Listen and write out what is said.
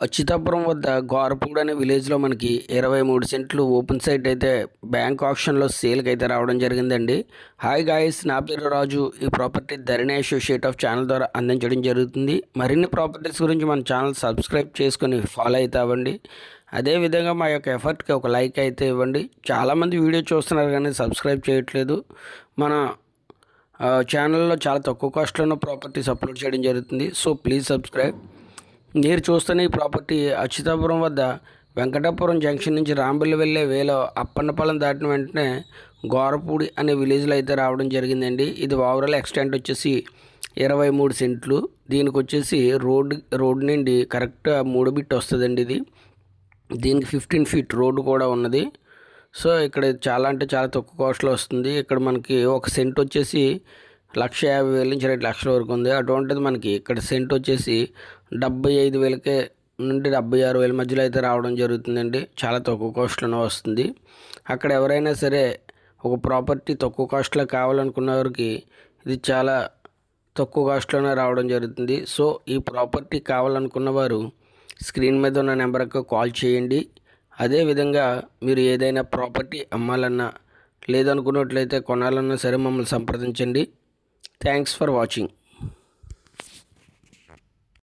అచ్యుతాపురం వద్ద గోరపూడి అనే విలేజ్లో మనకి 23 సెంట్లు ఓపెన్ సైట్ అయితే బ్యాంక్ ఆప్షన్లో సేల్కి అయితే రావడం జరిగిందండి. హాయ్ గాయస్, నా పేరు రాజు. ఈ property Dharani associate of channel ద్వారా అందించడం జరుగుతుంది. మరిన్ని ప్రాపర్టీస్ గురించి మన ఛానల్ సబ్స్క్రైబ్ చేసుకొని ఫాలో అయితే అవ్వండి. అదేవిధంగా మా యొక్క ఎఫర్ట్కి ఒక లైక్ అయితే ఇవ్వండి. చాలామంది వీడియో చూస్తున్నారు కానీ సబ్స్క్రైబ్ చేయట్లేదు. మన ఛానల్లో చాలా తక్కువ కాస్ట్లోనే ప్రాపర్టీస్ అప్లోడ్ చేయడం జరుగుతుంది. So please subscribe. మీరు చూస్తున్న ఈ ప్రాపర్టీ అచ్యుతాపురం వద్ద వెంకటాపురం జంక్షన్ నుంచి రాంబల్లి వెళ్ళే వేలో అప్పన్నపాలెం దాటిన వెంటనే గోరపూడి అనే విలేజ్లో అయితే రావడం జరిగిందండి. ఇది ఓవరాల్ ఎక్స్టెంట్ వచ్చేసి 23 సెంట్లు. దీనికి వచ్చేసి రోడ్ నుండి కరెక్ట్గా 3 బిట్ వస్తుందండి. దీనికి 15 ఫీట్ రోడ్డు కూడా ఉన్నది. సో ఇక్కడ చాలా అంటే చాలా తక్కువ కాస్ట్లో వస్తుంది. ఇక్కడ మనకి ఒక సెంట్ వచ్చేసి 1,50,000 నుంచి 2 లక్షల వరకు ఉంది. అటువంటిది మనకి ఇక్కడ సెంట్ వచ్చేసి 75,000 నుండి 76,000 మధ్యలో అయితే రావడం జరుగుతుందండి. చాలా తక్కువ కాస్ట్లోనే వస్తుంది. అక్కడ ఎవరైనా సరే ఒక ప్రాపర్టీ తక్కువ కాస్ట్లో కావాలనుకున్న వారికి ఇది చాలా తక్కువ కాస్ట్లోనే రావడం జరుగుతుంది. సో ఈ ప్రాపర్టీ కావాలనుకున్న వారు స్క్రీన్ మీద ఉన్న నెంబర్కి కాల్ చేయండి. అదేవిధంగా మీరు ఏదైనా ప్రాపర్టీ అమ్మాలన్నా లేదనుకున్నట్లయితే కొనాలన్నా సరే మమ్మల్ని సంప్రదించండి. Thanks for watching.